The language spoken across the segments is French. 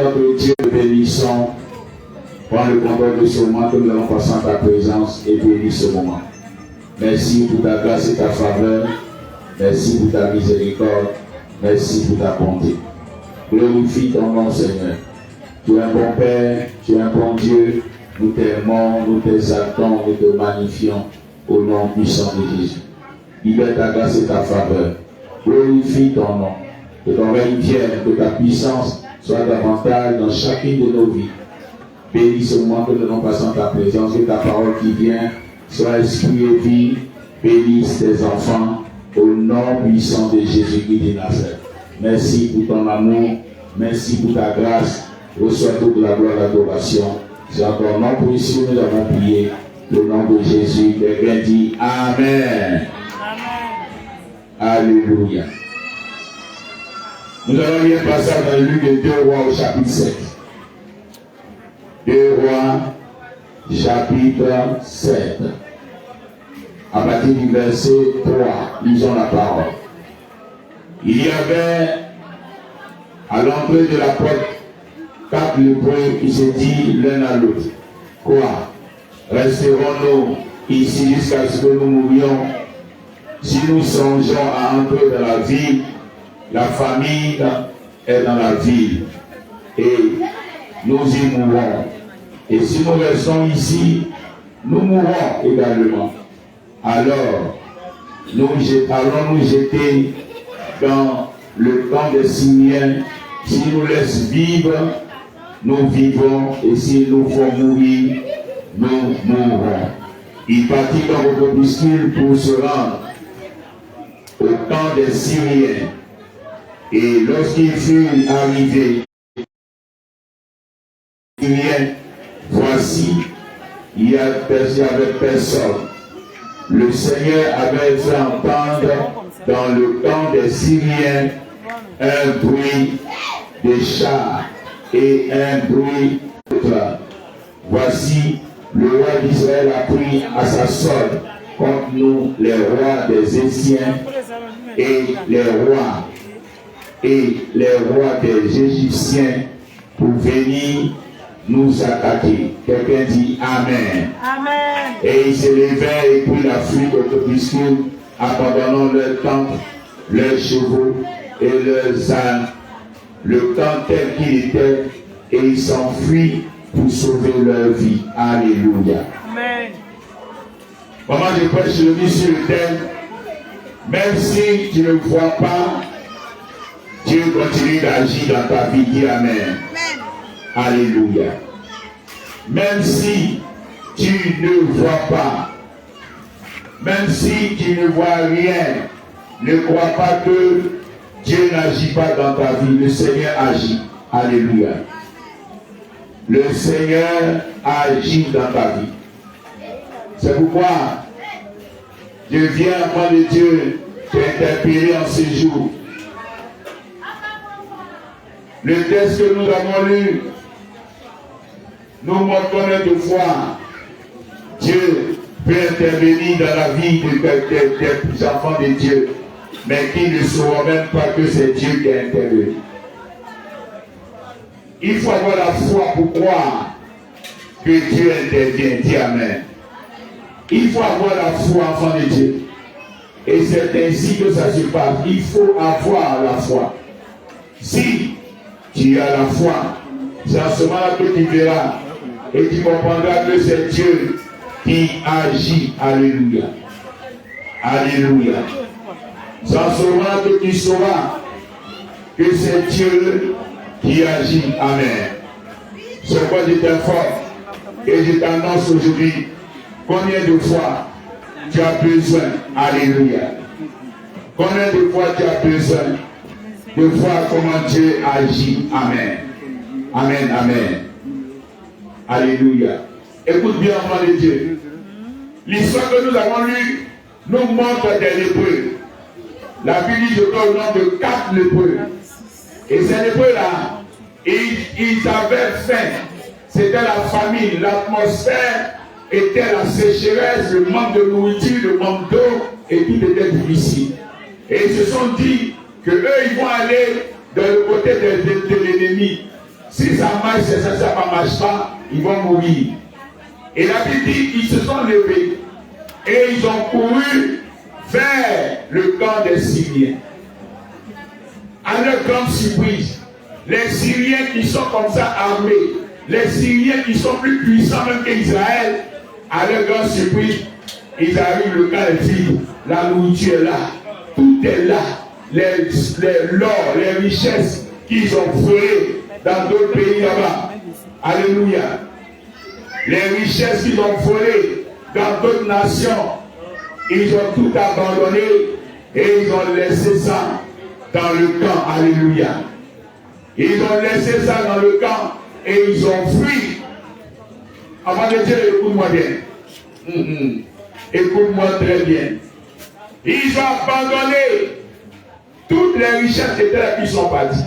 notre Dieu, nous bénissons. Prends le contrôle de ce moment que nous allons passer en ta présence et bénis ce moment. Merci pour ta grâce et ta faveur. Merci pour ta miséricorde. Merci pour ta bonté. Glorifie ton nom, Seigneur. Tu es un bon Père, tu es un bon Dieu. Nous t'aimons, nous t'exaltons, nous te magnifions au nom puissant de Jésus. Libère ta grâce et ta faveur. Glorifie ton nom. Que ton règne vienne, que ta puissance soit davantage dans chacune de nos vies. Bénis ce moment que nous allons passer en ta présence, que ta parole qui vient soit esprit et vie. Bénisse tes enfants au nom puissant de Jésus-Christ de Nazareth. Merci pour ton amour, merci pour ta grâce. Reçois toute la gloire et l'adoration. C'est en ton nom précieux nous avons prié. Le nom de Jésus, quelqu'un dit Amen. Amen. Alléluia. Nous allons lire un passage dans le livre de 2 Rois au chapitre 7. 2 Rois, chapitre 7. À partir du verset 3, lisons la parole. Il y avait à l'entrée de la porte 4 lépreux qui se disent l'un à l'autre. Quoi? Resterons-nous ici jusqu'à ce que nous mourions? Si nous songeons à entrer dans la ville, la famine est dans la ville et nous y mourrons. Et si nous restons ici, nous mourrons également. Alors, allons nous jeter dans le camp des Syriens. S'ils nous laissent vivre, nous vivons, et s'ils nous font mourir, nous mourrons. Il partit dans le crépuscule pour se rendre au camp des Syriens. Et lorsqu'il fut arrivé, voici, il n'y avait personne. Le Seigneur avait fait entendre dans le camp des Syriens un bruit de chars et un bruit de train. Voici, le roi d'Israël a pris à sa solde contre nous les rois des Égyptiens et les rois des Égyptiens pour venir nous attaquer. Quelqu'un dit Amen. Amen. Et ils se levèrent et prirent la fuite au crépuscule, abandonnant leur tente, leurs chevaux et leurs ânes, le camp tel qu'il était, et ils s'enfuient pour sauver leur vie. Alléluia. Amen. Maman, je prêche le dis sur le thème. Même si tu ne vois pas, Dieu continue d'agir dans ta vie. Dis Amen. Amen. Alléluia. Même si tu ne vois pas, même si tu ne vois rien, ne crois pas que Dieu n'agit pas dans ta vie. Le Seigneur agit. Alléluia. Le Seigneur agit dans ta vie. C'est pourquoi je viens avant de Dieu t'interpeller en ce jour. Le texte que nous avons lu nous montre combien de fois Dieu peut intervenir dans la vie des enfants de Dieu, mais qui ne sauront même pas que c'est Dieu qui a intervenu. Il faut avoir la foi pour croire que Dieu intervient. Dis Amen. Il faut avoir la foi, enfant de Dieu. Et c'est ainsi que ça se passe. Il faut avoir la foi. Si tu as la foi, c'est à ce moment-là que tu verras et tu comprendras que c'est Dieu qui agit. Alléluia. Alléluia. C'est à ce moment-là que tu sauras que c'est Dieu qui agit. Amen. C'est pourquoi je t'informe et je t'annonce aujourd'hui combien de fois tu as besoin. Alléluia. Combien de fois tu as besoin de voir comment Dieu agit. Amen. Amen. Amen. Alléluia. Écoute bien, enfant de Dieu. L'histoire que nous avons lue nous montre des lépreux. La Bible dit je donne le nom de 4 lépreux. Et ces lépreux-là, ils avaient faim. C'était la famine, l'atmosphère était la sécheresse, le manque de nourriture, le manque d'eau, et tout était difficile. Et ils se sont dit que eux, ils vont aller dans le côté de l'ennemi. Si ça marche, ça ne marche pas, ils vont mourir. Et la Bible dit qu'ils se sont levés et ils ont couru vers le camp des Syriens. À leur grande surprise, les Syriens qui sont comme ça armés, les Syriens qui sont plus puissants même qu'Israël, à leur grande surprise, ils arrivent, le camp est vide, la nourriture est là, tout est là, l'or, les richesses qu'ils ont volées dans d'autres pays là-bas. Alléluia. Les richesses qu'ils ont volées dans d'autres nations, ils ont tout abandonné et ils ont laissé ça dans le camp. Alléluia. Ils ont laissé ça dans le camp et ils ont fui. Avant de dire, écoute-moi bien. Écoute-moi très bien. Ils ont abandonné toutes les richesses qui étaient là, qui sont partis.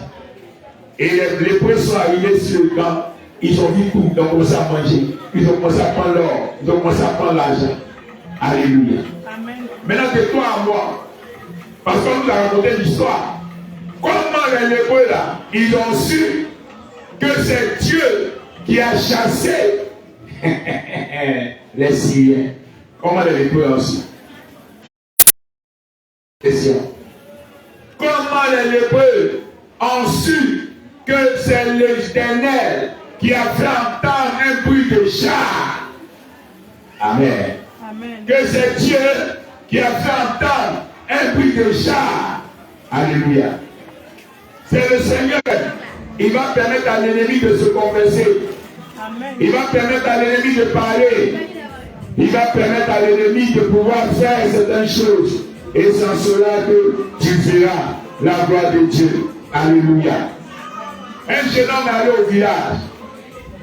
Et les lépreux sont arrivés sur le camp. Ils ont vu tout, ils ont commencé à manger. Ils ont commencé à prendre l'or. Ils ont commencé à prendre l'argent. Alléluia. Amen. Maintenant, de toi à moi, parce qu'on nous a raconté l'histoire. Comment les lépreux là, ils ont su que c'est Dieu qui a chassé les Syriens. Comment les lépreux ont su? Question. Comment les lépreux ont su que c'est l'Éternel qui a fait entendre un bruit de char? Amen. Amen. Que c'est Dieu qui a fait entendre un bruit de char. Alléluia. C'est le Seigneur. Il va permettre à l'ennemi de se confesser. Amen. Il va permettre à l'ennemi de parler. Il va permettre à l'ennemi de pouvoir faire certaines choses. Et c'est en cela que tu verras la gloire de Dieu. Alléluia. Un jeune homme est allé au village.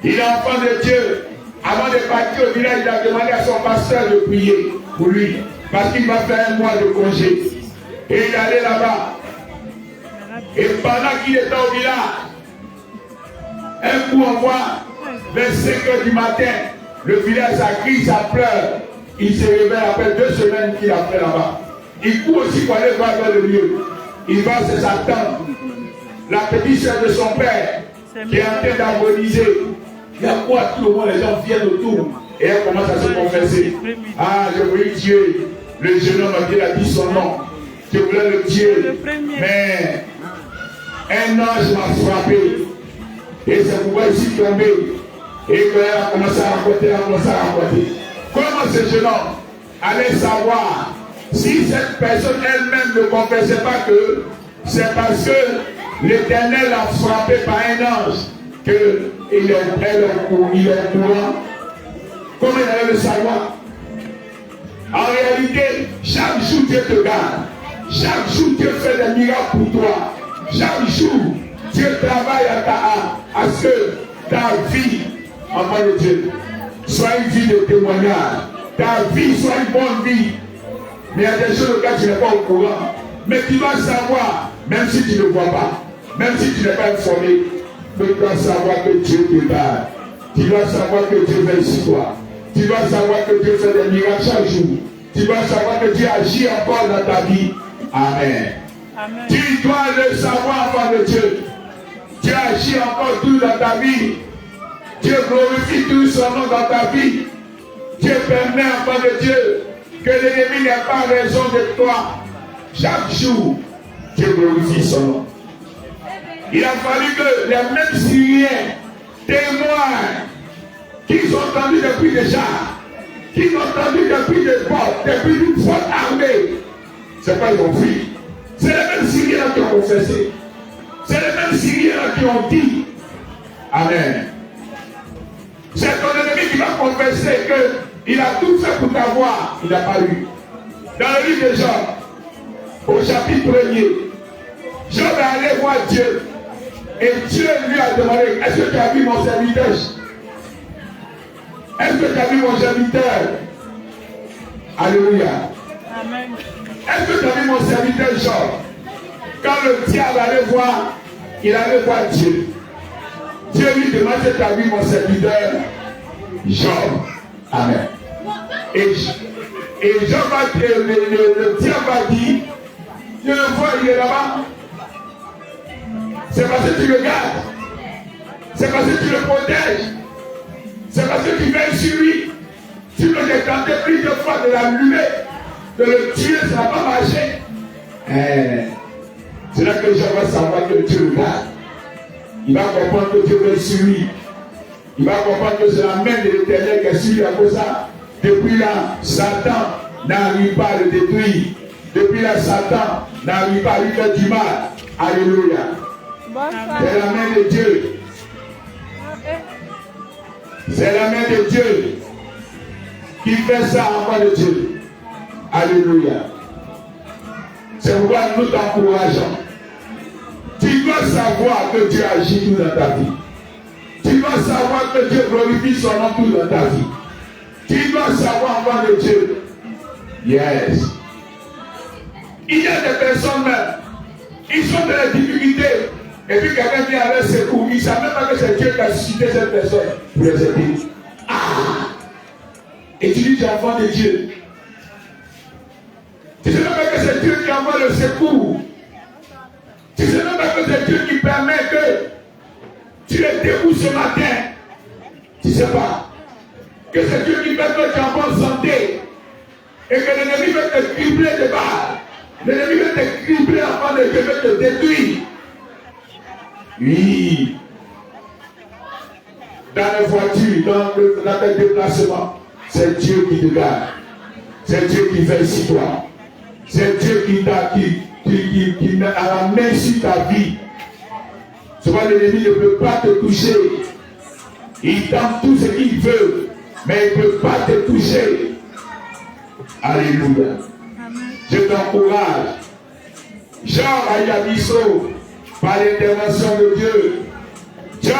Il est enfant de Dieu. Avant de partir au village, il a demandé à son pasteur de prier pour lui. Parce qu'il va faire un mois de congé. Et il est allé là-bas. Et pendant qu'il était au village, un coup on voit, vers 5 h du matin, le village ça crie, ça pleure. Il se réveille après 2 semaines qu'il a fait là-bas. Il court aussi pour aller voir dans le lieu. Il va chez sa tante, la petite soeur de son père, qui est en train d'agoniser. Il y a quoi tout le monde, les gens viennent autour. Et elle commence à se confesser. Ah, je voulais tuer. Le jeune homme a dit son nom. Je voulais le tuer. Mais un ange m'a frappé. Et c'est pourquoi je suis tombé. Et quand elle a commencé à raconter, Comment ce jeune homme allait savoir si cette personne elle-même ne confessait pas que c'est parce que l'Éternel a frappé par un ange qu'il est au courant? Comment il allait le savoir? En réalité, chaque jour Dieu te garde. Chaque jour Dieu fait des miracles pour toi. Chaque jour Dieu travaille à ce que ta vie, enfant de Dieu, soit une vie de témoignage. Ta vie soit une bonne vie. Mais il y a des choses auxquelles tu n'es pas au courant. Mais tu dois savoir, même si tu ne vois pas, même si tu n'es pas informé, tu dois savoir que Dieu te garde. Tu dois savoir que Dieu veille sur toi. Tu dois savoir que Dieu fait des miracles chaque jour. Tu dois savoir que Dieu agit encore dans ta vie. Amen. Amen. Tu dois le savoir, enfant de Dieu. Dieu agit encore tout dans ta vie. Dieu glorifie tout son nom dans ta vie. Dieu permet, enfant de Dieu, que l'ennemi n'ait pas raison de toi. Chaque jour, Dieu glorifie son nom. Il a fallu que les mêmes Syriens témoignent qu'ils ont entendu depuis déjà, qu'ils ont entendu depuis des portes, depuis une forte armée. C'est pas ils ont fui. C'est les mêmes Syriens qui ont confessé. C'est les mêmes Syriens qui ont dit Amen. C'est ton ennemi qui va confesser qu'il a tout fait pour t'avoir. Il n'a pas eu. Dans le livre de Job, au chapitre 1er, Job est allé voir Dieu. Et Dieu lui a demandé, est-ce que tu as vu mon serviteur? Est-ce que tu as vu mon serviteur? Alléluia. Amen. Est-ce que tu as vu mon serviteur Job? Quand le diable allait voir, il allait voir Dieu. Dieu lui demande, est-ce que tu as vu mon serviteur Job? Amen. Et Job a dit, le diable a dit, je le vois, il est là-bas. C'est parce que tu regardes. C'est parce que tu le protèges. C'est parce que tu veilles sur lui. Tu peux te tenter plusieurs fois de l'allumer, de le tuer, ça n'a pas marché. C'est là que les gens vont savoir que Dieu regarde. Il va comprendre que Dieu veille sur lui. Il va comprendre que c'est la main de l'Éternel qui est sur lui à cause de ça. Depuis là, Satan n'arrive pas à le détruire. Depuis là, Satan n'arrive pas à lui faire du mal. Alléluia. C'est la main de Dieu. C'est la main de Dieu qui fait ça en main de Dieu. Alléluia. C'est pourquoi nous t'encourageons. Tu dois savoir que Dieu agit tout dans ta vie. Tu dois savoir que Dieu glorifie son nom tout dans ta vie. Tu dois savoir en main de Dieu. Yes. Il y a des personnes même, ils sont dans les difficultés. Et puis quelqu'un vient avec secours. Il ne savent même pas que c'est Dieu qui a suscité cette personne pour les aider. Et tu dis tu es enfant de Dieu. Tu ne sais même pas que c'est Dieu qui envoie le secours. Tu ne sais même pas que c'est Dieu qui permet que tu les débouches ce matin. Tu ne sais pas que c'est Dieu qui permet que tu es en bonne santé. Et que l'ennemi veut te cribler de balles. L'ennemi veut te cribler avant de Dieu, veut te détruire. Oui. Dans les voitures, dans tes déplacements, c'est Dieu qui te garde. C'est Dieu qui veille sur toi. C'est Dieu qui met à la main sur ta vie. Souvent l'ennemi ne peut pas te toucher. Il tente tout ce qu'il veut, mais il ne peut pas te toucher. Alléluia. Je t'encourage. Job a eu abisso par l'intervention de Dieu. Job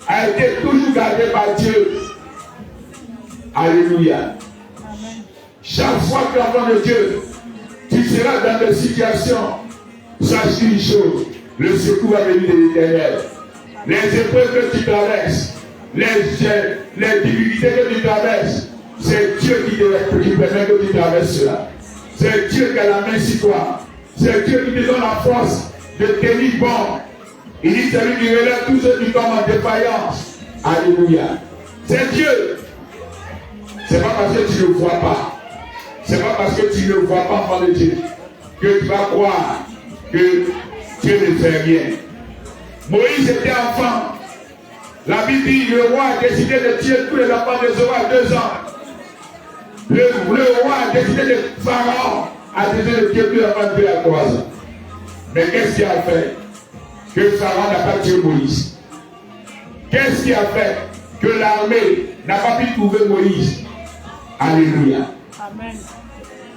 a été toujours gardé par Dieu. Alléluia. Chaque fois que l'enfant de Dieu, tu seras dans des situations, sache une chose, le secours va venir de l'Éternel. Les épreuves que tu traverses, les difficultés que tu traverses, c'est Dieu qui permet que tu traverses cela. C'est Dieu qui a la main sur toi. C'est Dieu qui te donne la force de tenir bon. Il dit c'est lui qui relève tous ceux qui tombent en défaillance. Alléluia. C'est Dieu. C'est pas parce que tu ne le vois pas. C'est pas parce que tu ne le vois pas enfant de Dieu que tu vas croire que Dieu ne fait rien. Moïse était enfant. La Bible dit le roi a décidé de tuer tous les enfants de Zora à 2 ans. Le roi a décidé de Pharaon a décidé de tuer tous les enfants de 2 à 3 ans. Mais qu'est-ce qui a fait que Pharaon n'a pas tué Moïse? Qu'est-ce qui a fait que l'armée n'a pas pu trouver Moïse? Alléluia. Amen.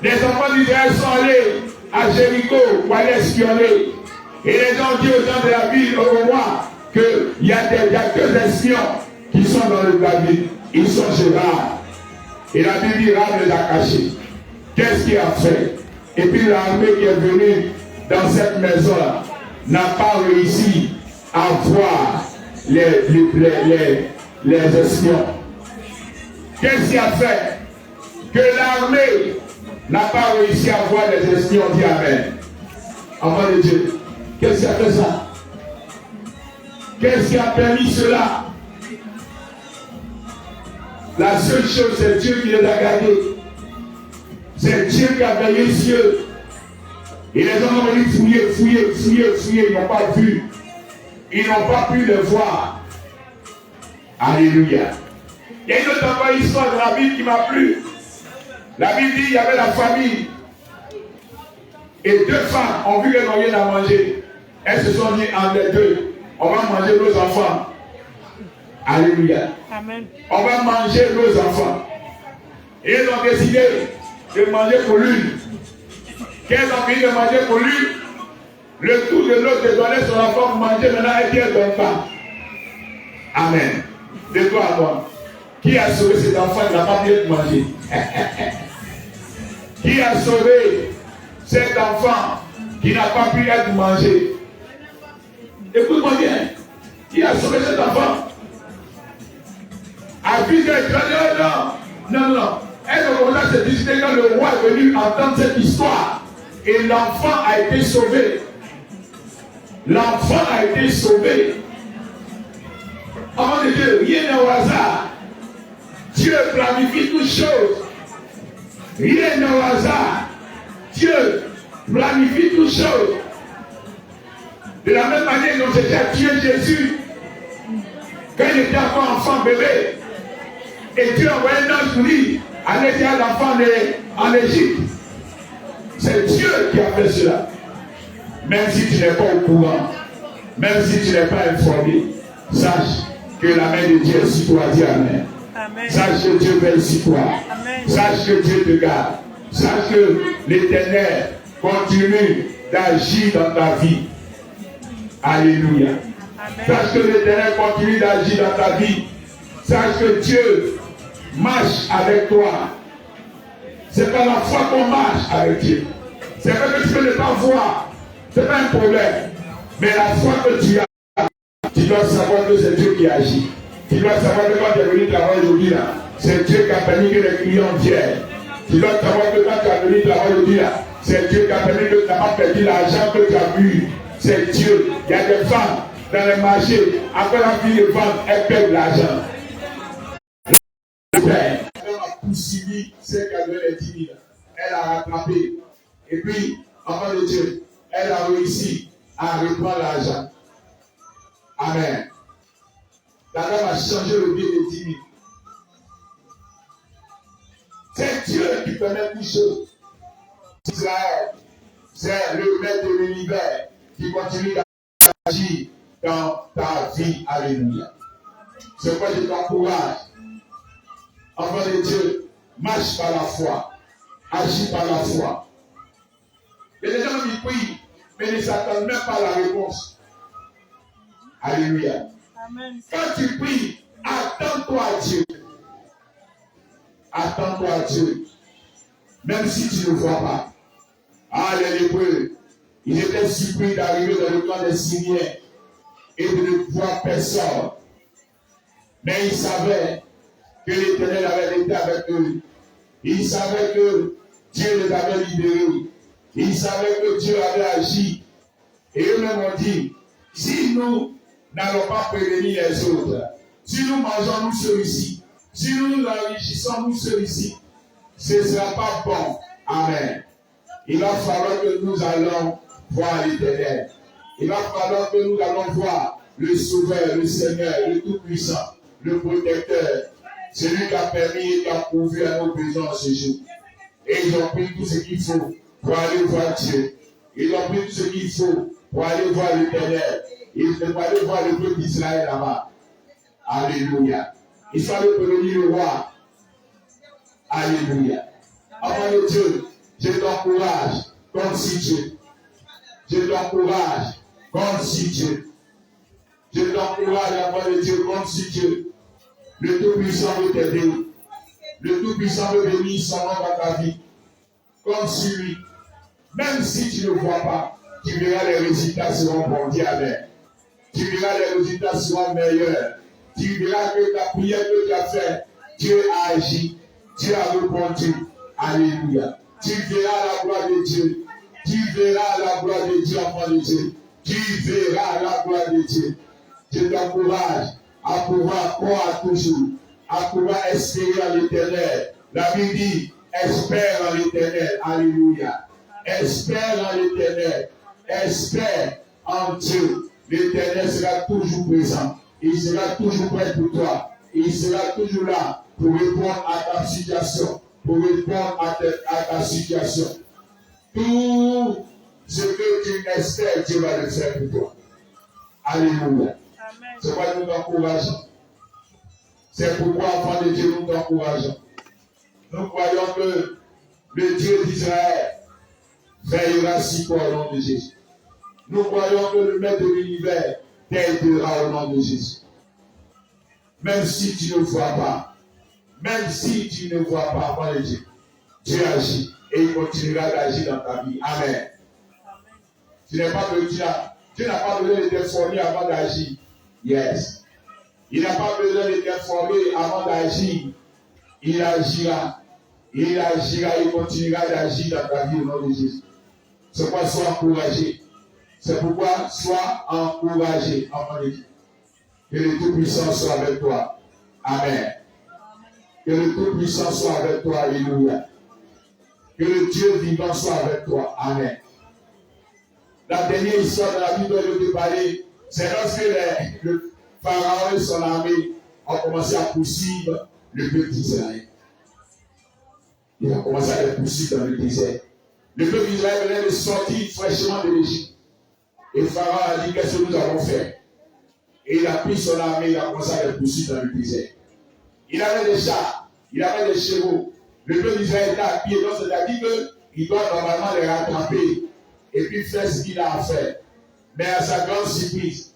Les enfants d'Israël sont allés à Jéricho pour aller espionner. Et les gens ont dit aux gens de la ville, au roi, qu'il y a que des espions qui sont dans le David. Ils sont chez Rahab. Et la Bible dit Rahab les a cachés. Qu'est-ce qu'il a fait? Et puis l'armée qui est venue dans cette maison-là n'a pas réussi à voir les espions. Qu'est-ce qui a fait que l'armée n'a pas réussi à voir les espions? Dit Amen. Enfant de Dieu, qu'est-ce qui a fait ça? Qu'est-ce qui a permis cela? La seule chose, c'est Dieu qui les a gardés. C'est Dieu qui a veillé sur eux. Et les gens ont venu fouiller, ils n'ont pas vu. Ils n'ont pas pu le voir. Alléluia. Il y a une autre histoire de la Bible qui m'a plu. La Bible dit qu'il y avait la famille. Et 2 femmes ont vu qu'elles n'ont rien à manger. Elles se sont dit entre les deux, on va manger nos enfants. Alléluia. Amen. On va manger nos enfants. Et elles ont décidé de manger pour l'une. Qu'elles ont fini de manger pour l'une, le tour de l'autre de donner son enfant pour manger, maintenant elle dit elle ne donne pas. Amen. De toi à moi. Qui a sauvé cet enfant qui n'a pas pu être mangé? Qui a sauvé cet enfant qui n'a pas pu être mangé? Écoute-moi bien. Qui a sauvé cet enfant? A vu que non. Elle a commencé à se discuter quand le roi est venu entendre cette histoire. Et l'enfant a été sauvé. L'enfant a été sauvé. Enfant de Dieu, rien n'est au hasard. Dieu planifie toutes choses. Rien n'est au hasard. Dieu planifie toutes choses. De la même manière dont c'était à tuer Jésus quand il était encore enfant bébé. Et Dieu a envoyé un ange pour lui aller dire à l'enfant en Égypte. C'est Dieu qui a fait cela. Même si tu n'es pas au courant, même si tu n'es pas informé, sache que la main de Dieu est sur toi. Dis Amen. Amen. Sache que Dieu veille sur toi. Amen. Sache que Dieu te garde. Sache que l'Éternel continue d'agir dans ta vie. Alléluia. Amen. Sache que l'Éternel continue d'agir dans ta vie. Sache que Dieu marche avec toi. C'est par la foi qu'on marche avec Dieu. C'est vrai que tu peux ne pas voir. Ce n'est pas un problème. Mais la foi que tu as, tu dois savoir que c'est Dieu qui agit. Tu dois savoir que quand tu es venu travailler aujourd'hui là, c'est Dieu qui a permis que les clients viennent. Tu dois savoir que quand tu es venu travailler aujourd'hui là, c'est Dieu qui a permis que tu n'as pas perdu l'argent que tu as eu. C'est Dieu. Il y a des femmes dans les marchés, après la fille de vente, elles perdent l'argent. Elle a poursuivi celle qui avait les 10 000. Elle a rattrapé. Et puis, enfant de Dieu, elle a réussi à reprendre l'argent. Amen. La dame a changé le billet de 10 000. C'est Dieu qui permet tout choses. Israël, c'est le maître de l'univers qui continue d'agir dans ta vie. Alléluia. C'est pourquoi je t'encourage. Enfant de Dieu, marche par la foi. Agis par la foi. Et les gens qui prient, mais ils ne s'attendent même pas à la réponse. Alléluia. Amen. Quand tu pries, attends-toi à Dieu. Attends-toi à Dieu. Même si tu ne vois pas. Ah, les lépreux, ils étaient surpris d'arriver dans le camp des Syriens et de ne voir personne. Mais ils savaient que l'Éternel avait été avec eux. Ils savaient que Dieu les avait libérés. Ils savaient que Dieu avait agi. Et eux-mêmes ont dit, si nous n'allons pas prévenir les autres, si nous mangeons nous seuls ici, si nous nous enrichissons nous seuls ici, ce ne sera pas bon. Amen. Il va falloir que nous allons voir l'Éternel. Il va falloir que nous allons voir le Sauveur, le Seigneur, le Tout-Puissant, le Protecteur, celui qui a permis et qui a prouvé à nos besoins ce jour. Et ils ont pris tout ce qu'il faut pour aller voir Dieu. Ils ont pris tout ce qu'il faut pour aller voir l'Éternel. Ils vont aller voir le peuple d'Israël là-bas. Alléluia. Ils sont allés prévenir le roi. Alléluia. Enfant de Dieu, je t'encourage, comme si Dieu. Je t'encourage, comme si Dieu. Je t'encourage, enfant de Dieu, comme si Dieu. Le Tout-Puissant veut t'aider. Le Tout-Puissant veut bénir son nom dans ta vie. Comme si lui. Même si tu ne vois pas, tu verras les résultats seront bons. Dis Amen. Tu verras les résultats seront meilleurs. Tu verras que ta prière que tu as faite, Dieu a agi. Dieu a répondu. Alléluia. Tu verras la gloire de Dieu. Tu verras la gloire de Dieu, enfant de Dieu. Tu verras la gloire de Dieu. Je t'encourage à pouvoir croire toujours, à pouvoir espérer en l'Éternel. La Bible dit, espère en l'Éternel. Alléluia. Espère en l'Éternel. Espère en Dieu. L'Éternel sera toujours présent. Il sera toujours prêt pour toi. Il sera toujours là pour répondre à ta situation. Pour répondre à ta situation. Tout ce que tu espères, Dieu va le faire pour toi. Alléluia. C'est pourquoi nous t'encourageons. C'est pourquoi, enfant de Dieu, nous t'encourageons. Nous croyons que le Dieu d'Israël veillera sur toi au nom de Jésus. Nous croyons que le Maître de l'univers t'aidera au nom de Jésus. Même si tu ne vois pas, même si tu ne vois pas, enfant de Dieu, Dieu agit et il continuera d'agir dans ta vie. Amen. Dieu n'a pas besoin de t'informer avant d'agir. Yes. Il n'a pas besoin de t'informer avant d'agir. Il agira. Il agira, il continuera d'agir dans ta vie au nom de Jésus. C'est pourquoi sois encouragé. C'est pourquoi sois encouragé, enfant de Dieu. Que le Tout-Puissant soit avec toi. Amen. Que le Tout-Puissant soit avec toi. Alléluia. Que le Dieu vivant soit avec toi. Amen. La dernière histoire de la Bible dont je vais te parler, c'est lorsque le Pharaon et son armée ont commencé à poursuivre le peuple d'Israël. Il a commencé à les poursuivre dans le désert. Le peuple d'Israël venait de sortir fraîchement de l'Égypte. Et Pharaon a dit, qu'est-ce que nous avons fait? Et il a pris son armée, il a commencé à les poursuivre dans le désert. Il avait des chars, il avait des chevaux. Le peuple d'Israël était à pied, donc c'est-à-dire qu'il doit normalement les rattraper et puis faire ce qu'il a à faire. Mais à sa grande surprise,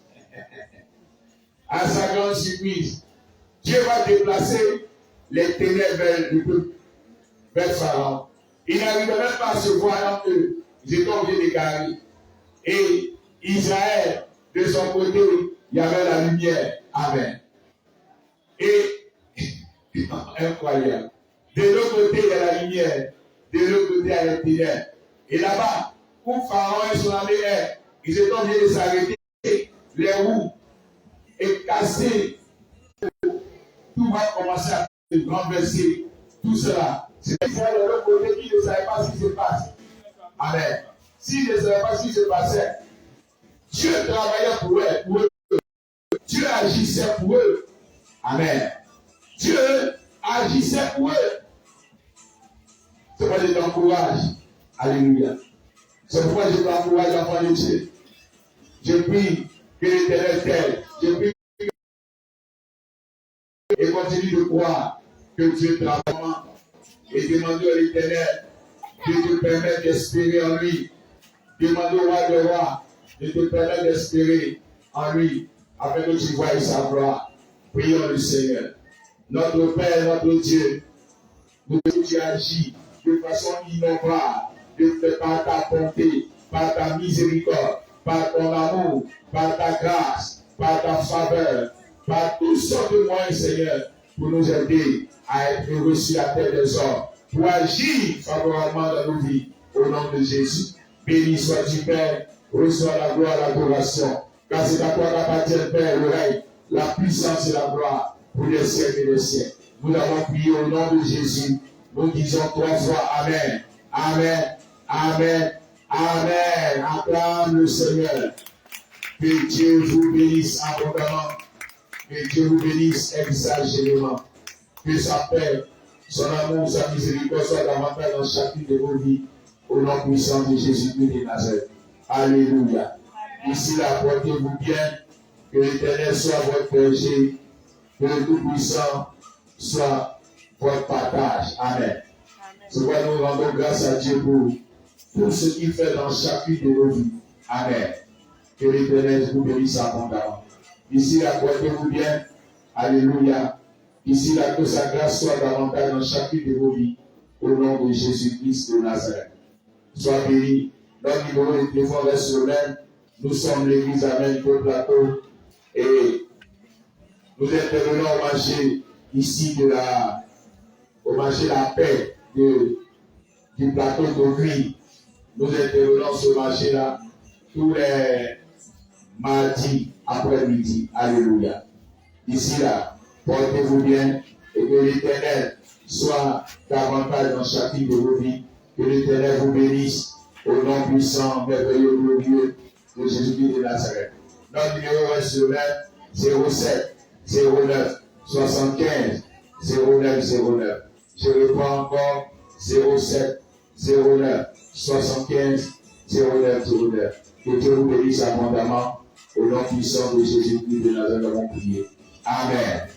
Dieu va déplacer les ténèbres vers Pharaon. Il n'arrivait même pas à se voir entre eux. Ils étaient obligés de gagner. Et Israël, de son côté, il y avait la lumière. Amen. Et, incroyable. De l'autre côté, il y a la lumière. De l'autre côté, il y a les ténèbres. Et là-bas, où Pharaon et son armée est, ils étaient obligés de s'arrêter, les roues, et casser. Tout va commencer à se renverser. Tout cela. C'est Israël de l'autre côté qui ne savait pas ce qui se passe. Amen. S'ils ne savaient pas ce qui se passait, Dieu travaillait pour eux. Dieu agissait pour eux. Amen. Dieu agissait pour eux. C'est pourquoi je t'encourage. Alléluia. C'est pourquoi je t'encourage, enfant de Dieu. Je prie que l'Éternel t'aide. Je prie et continue de croire que Dieu travaille. Et demande à l'Éternel de te permettre d'espérer en lui. Demande au roi de roi de te permettre d'espérer en lui, afin que tu voies sa gloire. Prions le Seigneur. Notre Père, notre Dieu, nous tu agis de façon innovante, par ta bonté, par ta miséricorde, par ton amour, par ta grâce, par ta faveur, par toutes sortes de moyens, Seigneur, pour nous aider à être heureux sur la terre des hommes, pour agir favorablement dans nos vies, au nom de Jésus. Béni sois-tu, Père, reçois la gloire, l'adoration, car c'est à toi qu'appartient, Père, le règne, la puissance et la gloire, pour les siècles et les siècles. Nous avons prié au nom de Jésus. Nous disons 3 fois Amen. Amen. Amen. Amen. Acclame le Seigneur. Que Dieu vous bénisse abondamment. Que Dieu vous bénisse exagérément. Que sa paix, son amour, sa miséricorde soient davantage dans chacune de vos vies. Au nom puissant de Jésus-Christ de Nazareth. Alléluia. Ici, là, portez-vous bien. Que l'Éternel soit votre berger. Que le Tout-Puissant soit votre partage. Amen. C'est pourquoi nous rendons grâce à Dieu pour tout ce qu'il fait dans chacune de nos vies. Amen. Que l'Éternel vous bénisse abondamment. Ici, là, portez-vous bien. Alléluia. Ici, là, que sa grâce soit davantage dans chacune de vos vies. Au nom de Jésus-Christ de Nazareth. Sois béni. Notre numéro de téléphone reste le même. Nous sommes l'église Amen pour le plateau. Et nous intervenons au marché ici au marché La Paix du plateau d'Augry. Nous intervenons sur ce marché-là tous les mardis après-midi. Alléluia. D'ici là, portez-vous bien et que l'Éternel soit davantage dans chacune de vos vies. Que l'Éternel vous bénisse au nom puissant, merveilleux, glorieux de Jésus-Christ de Nazareth. Notre numéro reste le même, 07 09 75 09 09. Je reprends encore 07 09 75 09 09. Que Dieu vous bénisse abondamment au nom puissant de Jésus-Christ de Nazareth. Nous avons prié. Amen.